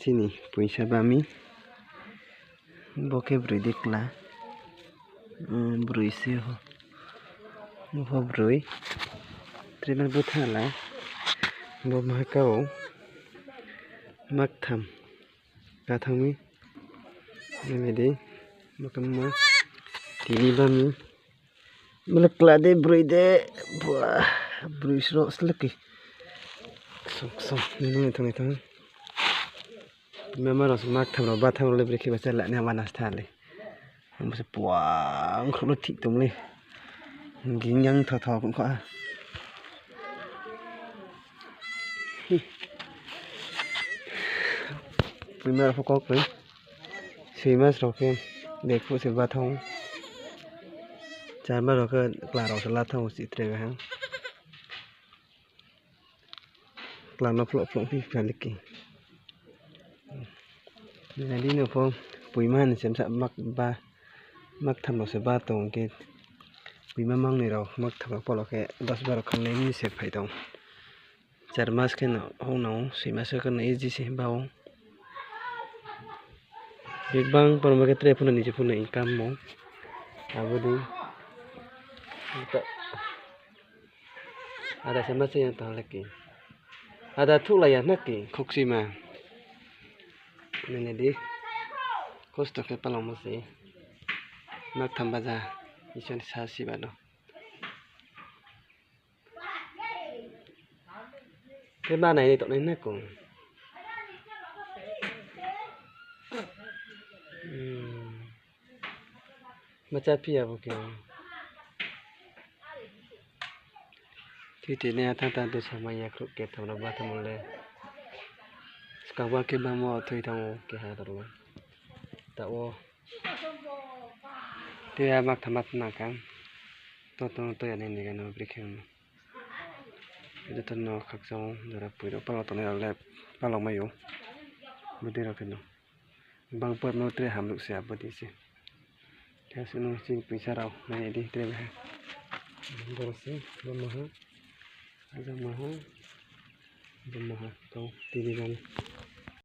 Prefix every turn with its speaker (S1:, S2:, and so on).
S1: sini puisa bami boke brui dekla brui se ho brui treban buthala bo mahakau maktham kathami memedi makamma tini bami melekla de brui de brui sro sleki som nenu thong memang harus maktham ro batham ro lebih ke basala ne manas thale mese puang khlo thik tum le ginyang tho kun kha primero foco pe simas ro ke dekhu se batham charma ro ke klaro sala thong si tre ha klano flok pi kaliki jadi no po puiman sem sa mak tham lo se ba tong ke puima mang ni ro mak tham po lo ke 10-12 khang nei ni se phai dong 4 mas ke no ho no si mas ke nei ji se bawo big bang por ma ke tre phun ni je phun ni kam mo abodi ada sama se yang tang lagi ada thu la ya nakki khoksi ma ini di kosto ke palong masi mak tham baza ison sasi bano cái ba này tụi nó cũng macam pia bukan thì này thằng tu sama ya kruk ke tham ba tham le sekarang ke bamo thui thang ke ha tor ta o dia mak thamat na kan to ya ni kan brikheng itu tanno khakjong dara puiro palo to ne le palo mayo budi ra keno bang pot no tre hamluk se abodi se ya sunu sin pisa raw na di tre ha dorse maha to tini kan